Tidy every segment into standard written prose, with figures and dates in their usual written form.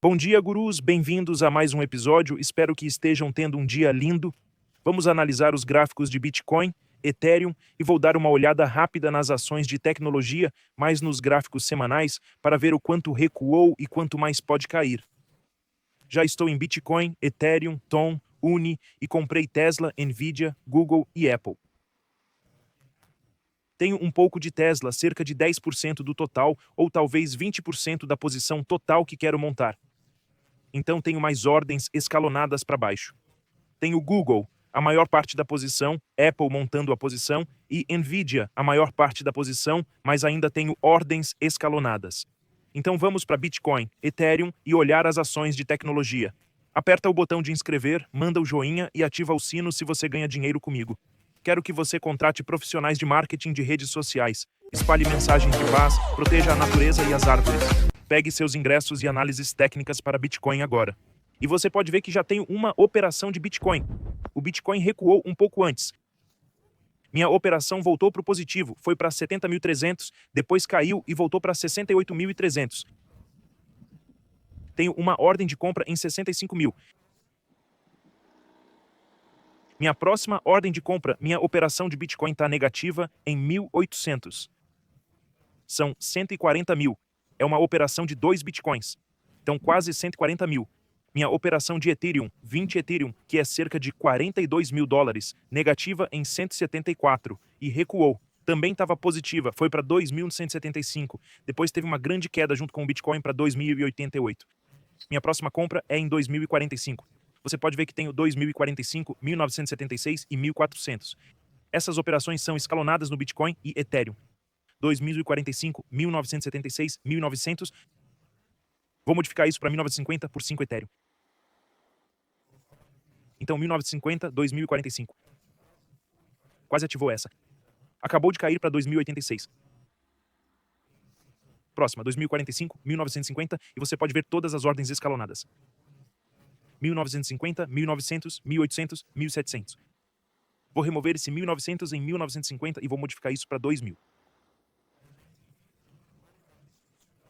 Bom dia, gurus! Bem-vindos a mais um episódio. Espero que estejam tendo um dia lindo. Vamos analisar os gráficos de Bitcoin, Ethereum e vou dar uma olhada rápida nas ações de tecnologia, mais nos gráficos semanais, para ver o quanto recuou e quanto mais pode cair. Já estou em Bitcoin, Ethereum, Tom, Uni e comprei Tesla, Nvidia, Google e Apple. Tenho um pouco de Tesla, cerca de 10% do total ou talvez 20% da posição total que quero montar. Então tenho mais ordens escalonadas para baixo. Tenho Google, a maior parte da posição, Apple montando a posição e Nvidia, a maior parte da posição, mas ainda tenho ordens escalonadas. Então vamos para Bitcoin, Ethereum e olhar as ações de tecnologia. Aperta o botão de inscrever, manda o joinha e ativa o sino se você ganha dinheiro comigo. Quero que você contrate profissionais de marketing de redes sociais. Espalhe mensagens de paz, proteja a natureza e as árvores. Pegue seus ingressos e análises técnicas para Bitcoin agora. E você pode ver que já tenho uma operação de Bitcoin. O Bitcoin recuou um pouco antes. Minha operação voltou para o positivo, foi para 70.300, depois caiu e voltou para 68.300. Tenho uma ordem de compra em 65 mil. Minha próxima ordem de compra, minha operação de Bitcoin está negativa em 1.800. São 140 mil. É uma operação de 2 Bitcoins. Então quase 140 mil. Minha operação de Ethereum, 20 Ethereum, que é cerca de 42 mil dólares, negativa em 174 e recuou. Também estava positiva, foi para 2.175. Depois teve uma grande queda junto com o Bitcoin para 2.088. Minha próxima compra é em 2045. Você pode ver que tenho 2045, 1976 e 1400. Essas operações são escalonadas no Bitcoin e Ethereum. 2045, 1976, 1900. Vou modificar isso para 1950 por 5 Ethereum. Então 1950, 2045. Quase ativou essa. Acabou de cair para 2086. Próxima, 2045, 1950 e você pode ver todas as ordens escalonadas. 1950, 1900, 1800, 1700. Vou remover esse 1900 em 1950 e vou modificar isso para 2000.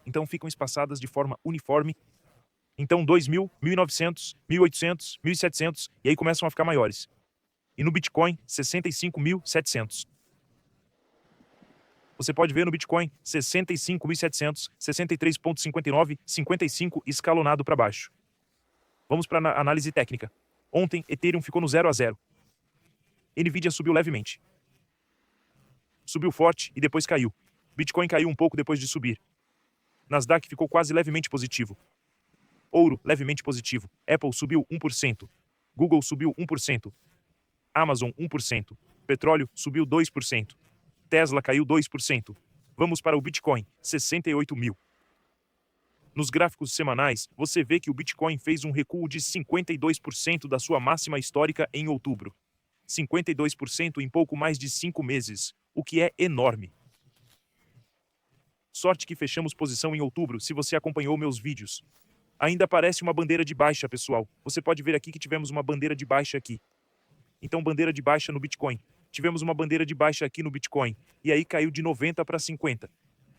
Então ficam espaçadas de forma uniforme. Então 2000, 1900, 1800, 1700 e aí começam a ficar maiores. E no Bitcoin, 65.700. Você pode ver no Bitcoin 65.700, 63.59, 55 escalonado para baixo. Vamos para a análise técnica. Ontem, Ethereum ficou no 0 a 0. Nvidia subiu levemente. Subiu forte e depois caiu. Bitcoin caiu um pouco depois de subir. Nasdaq ficou quase levemente positivo. Ouro, levemente positivo. Apple subiu 1%. Google subiu 1%. Amazon, 1%. Petróleo subiu 2%. Tesla caiu 2%. Vamos para o Bitcoin, 68 mil. Nos gráficos semanais, você vê que o Bitcoin fez um recuo de 52% da sua máxima histórica em outubro. 52% em pouco mais de 5 meses, o que é enorme. Sorte que fechamos posição em outubro, se você acompanhou meus vídeos. Ainda parece uma bandeira de baixa, pessoal. Você pode ver aqui que tivemos uma bandeira de baixa aqui. Então, bandeira de baixa no Bitcoin. Tivemos uma bandeira de baixa aqui no Bitcoin. E aí caiu de 90 para 50.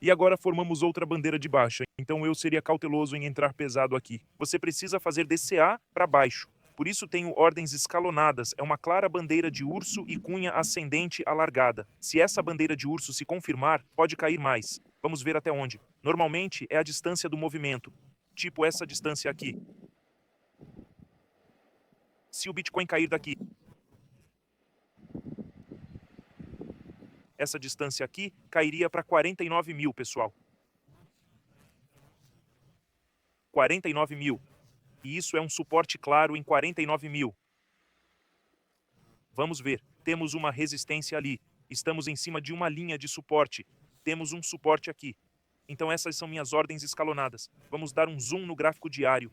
E agora formamos outra bandeira de baixa. Então eu seria cauteloso em entrar pesado aqui. Você precisa fazer DCA para baixo. Por isso tenho ordens escalonadas. É uma clara bandeira de urso e cunha ascendente alargada. Se essa bandeira de urso se confirmar, pode cair mais. Vamos ver até onde. Normalmente é a distância do movimento. Tipo essa distância aqui. Se o Bitcoin cair daqui, essa distância aqui cairia para 49 mil, pessoal. 49 mil. E isso é um suporte claro em 49 mil. Vamos ver. Temos uma resistência ali. Estamos em cima de uma linha de suporte. Temos um suporte aqui. Então essas são minhas ordens escalonadas. Vamos dar um zoom no gráfico diário.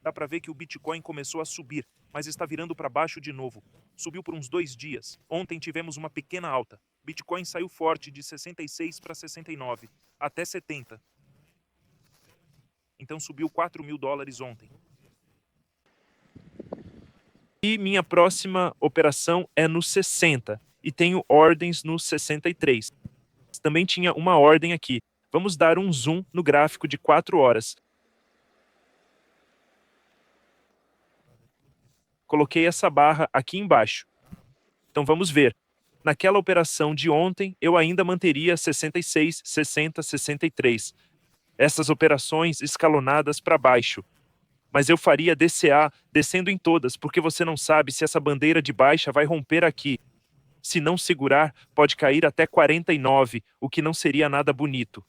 Dá para ver que o Bitcoin começou a subir, mas está virando para baixo de novo. Subiu por uns 2 dias. Ontem tivemos uma pequena alta. Bitcoin saiu forte de 66 para 69, até 70. Então subiu 4 mil dólares ontem. E minha próxima operação é no 60. E tenho ordens no 63. Também tinha uma ordem aqui. Vamos dar um zoom no gráfico de 4 horas. Coloquei essa barra aqui embaixo. Então vamos ver. Naquela operação de ontem, eu ainda manteria 66, 60, 63. Essas operações escalonadas para baixo. Mas eu faria DCA descendo em todas, porque você não sabe se essa bandeira de baixa vai romper aqui. Se não segurar, pode cair até 49, o que não seria nada bonito.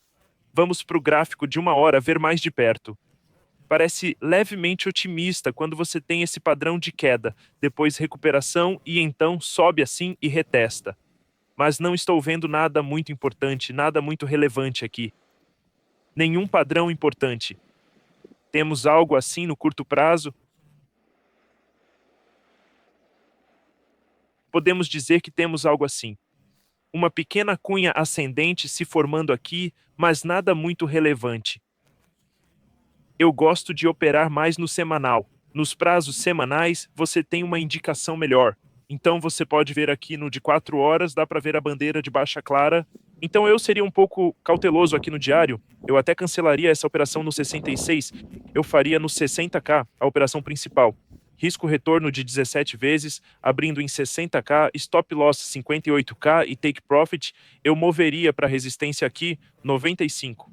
Vamos para o gráfico de 1 hora ver mais de perto. Parece levemente otimista quando você tem esse padrão de queda, depois recuperação e então sobe assim e retesta. Mas não estou vendo nada muito importante, nada muito relevante aqui. Nenhum padrão importante. Temos algo assim no curto prazo? Podemos dizer que temos algo assim. Uma pequena cunha ascendente se formando aqui, mas nada muito relevante. Eu gosto de operar mais no semanal. Nos prazos semanais, você tem uma indicação melhor. Então você pode ver aqui no de 4 horas, dá para ver a bandeira de baixa clara. Então eu seria um pouco cauteloso aqui no diário. Eu até cancelaria essa operação no 66. Eu faria no 60K, a operação principal. Risco retorno de 17 vezes, abrindo em 60K, stop loss 58K e take profit, eu moveria para resistência aqui 95.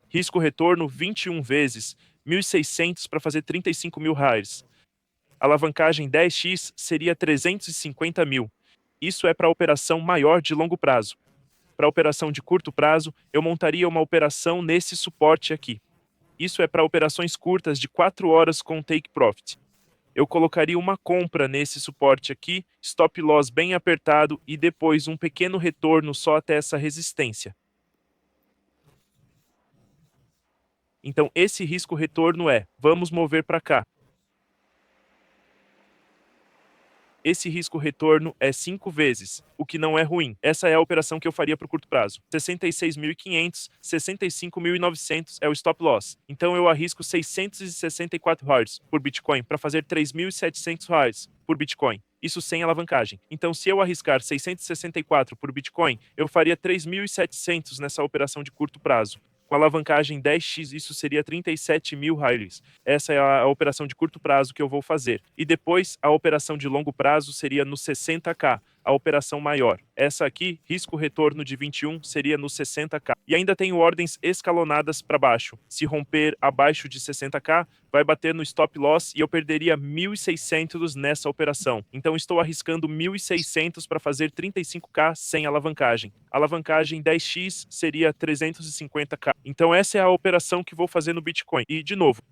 Risco retorno 21 vezes, 1.600 para fazer 35 mil reais. Alavancagem 10x seria 350 mil. Isso é para operação maior de longo prazo. Para operação de curto prazo, eu montaria uma operação nesse suporte aqui. Isso é para operações curtas de 4 horas com take profit. Eu colocaria uma compra nesse suporte aqui, stop loss bem apertado e depois um pequeno retorno só até essa resistência. Então, esse risco retorno vamos mover para cá. Esse risco retorno é 5 vezes, o que não é ruim. Essa é a operação que eu faria para o curto prazo. 66.500, 65.900 é o stop loss. Então eu arrisco 664 reais por Bitcoin para fazer 3.700 reais por Bitcoin. Isso sem alavancagem. Então, se eu arriscar 664 por Bitcoin, eu faria 3.700 nessa operação de curto prazo. Com alavancagem 10x, isso seria 37 mil reais. Essa é a operação de curto prazo que eu vou fazer. E depois, a operação de longo prazo seria no 60K, a operação maior. Essa aqui, risco retorno de 21, seria no 60K. E ainda tenho ordens escalonadas para baixo. Se romper abaixo de 60K, vai bater no stop loss e eu perderia 1.600 nessa operação. Então estou arriscando 1.600 para fazer 35K sem alavancagem. Alavancagem 10x seria 350K. Então essa é a operação que vou fazer no Bitcoin. E de novo,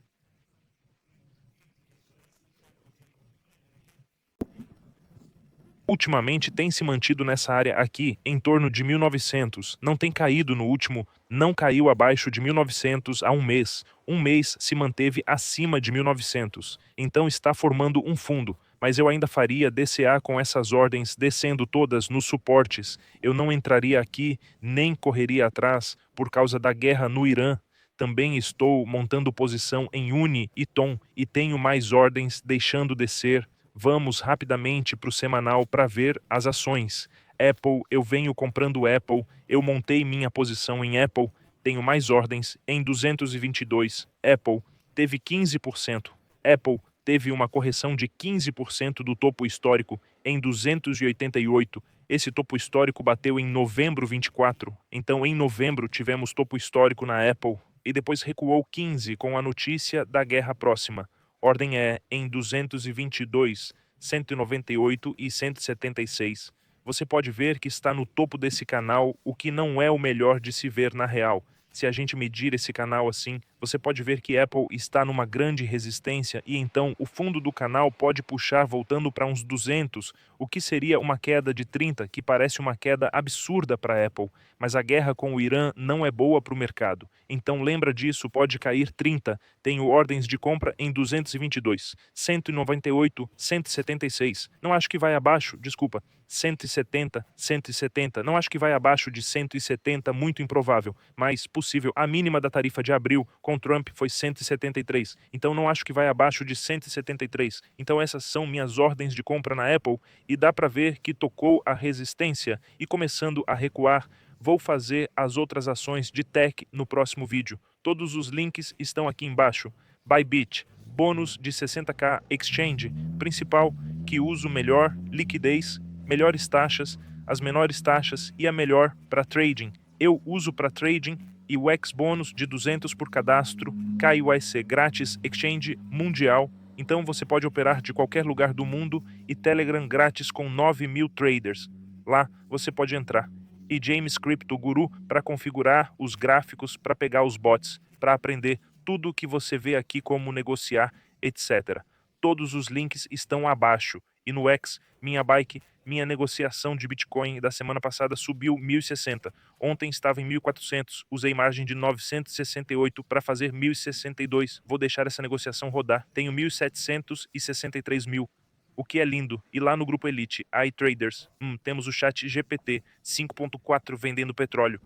ultimamente tem se mantido nessa área aqui, em torno de 1900. Não tem caído no último, não caiu abaixo de 1900 há um mês. Um mês se manteve acima de 1900. Então está formando um fundo. Mas eu ainda faria DCA com essas ordens descendo todas nos suportes. Eu não entraria aqui, nem correria atrás por causa da guerra no Irã. Também estou montando posição em Uni e Tom e tenho mais ordens deixando descer. Vamos rapidamente para o semanal para ver as ações. Apple, eu venho comprando Apple, eu montei minha posição em Apple, tenho mais ordens em 222. Apple teve 15%. Apple teve uma correção de 15% do topo histórico em 288. Esse topo histórico bateu em novembro 24. Então, em novembro, tivemos topo histórico na Apple e depois recuou 15 com a notícia da guerra próxima. Ordem em 222, 198 e 176. Você pode ver que está no topo desse canal, o que não é o melhor de se ver na real. Se a gente medir esse canal assim, você pode ver que Apple está numa grande resistência e então o fundo do canal pode puxar voltando para uns 200, o que seria uma queda de 30, que parece uma queda absurda para Apple. Mas a guerra com o Irã não é boa para o mercado. Então lembra disso, pode cair 30. Tenho ordens de compra em 222, 198, 176. Não acho que vai abaixo, desculpa. 170, 170. Não acho que vai abaixo de 170, muito improvável, mas possível. A mínima da tarifa de abril com Trump foi 173. Então não acho que vai abaixo de 173. Então essas são minhas ordens de compra na Apple e dá para ver que tocou a resistência e começando a recuar. Vou fazer as outras ações de tech no próximo vídeo. Todos os links estão aqui embaixo. Bybit, bônus de 60k exchange, principal, que uso melhor, liquidez, melhores taxas, as menores taxas e a melhor para trading. Eu uso para trading e o X-bônus de 200 por cadastro, KYC grátis, exchange mundial, então você pode operar de qualquer lugar do mundo e Telegram grátis com 9.000 traders. Lá você pode entrar. E James Crypto Guru para configurar os gráficos, para pegar os bots, para aprender tudo o que você vê aqui como negociar, etc. Todos os links estão abaixo. E no X, minha bike, minha negociação de Bitcoin da semana passada subiu 1.060. Ontem estava em 1.400. Usei margem de 968 para fazer 1.062. Vou deixar essa negociação rodar. Tenho 1.763 mil. O que é lindo. E lá no grupo Elite, iTraders, temos o chat GPT 5.4 vendendo petróleo.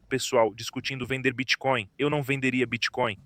Pessoal discutindo vender Bitcoin. Eu não venderia Bitcoin.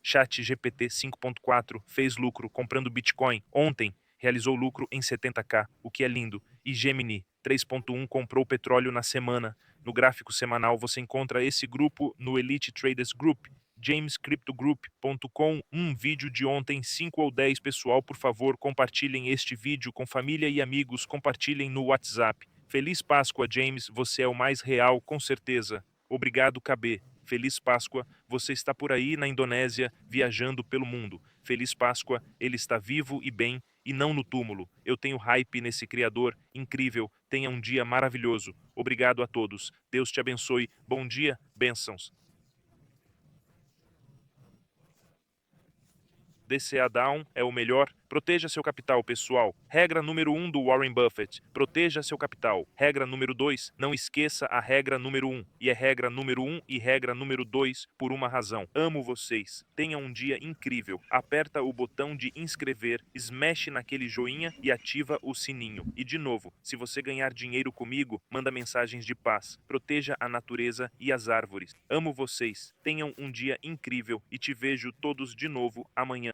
Chat GPT 5.4 fez lucro comprando Bitcoin. Ontem realizou lucro em 70k, o que é lindo. E Gemini 3.1 comprou petróleo na semana. No gráfico semanal você encontra esse grupo no Elite Traders Group, jamescryptogroup.com. Vídeo de ontem, 5 ou 10. Pessoal, por favor, compartilhem este vídeo com família e amigos, compartilhem no WhatsApp. Feliz Páscoa, James, você é o mais real, com certeza. Obrigado, KB. Feliz Páscoa, você está por aí na Indonésia, viajando pelo mundo. Feliz Páscoa, ele está vivo e bem, e não no túmulo. Eu tenho hype nesse criador, incrível. Tenha um dia maravilhoso. Obrigado a todos. Deus te abençoe. Bom dia, bênçãos. DCA Down é o melhor. Proteja seu capital, pessoal. Regra número 1 do Warren Buffett. Proteja seu capital. Regra número 2. Não esqueça a regra número 1. E é regra número 1 e regra número 2 por uma razão. Amo vocês. Tenha um dia incrível. Aperta o botão de inscrever, smash naquele joinha e ativa o sininho. E de novo, se você ganhar dinheiro comigo, manda mensagens de paz. Proteja a natureza e as árvores. Amo vocês. Tenham um dia incrível e te vejo todos de novo amanhã.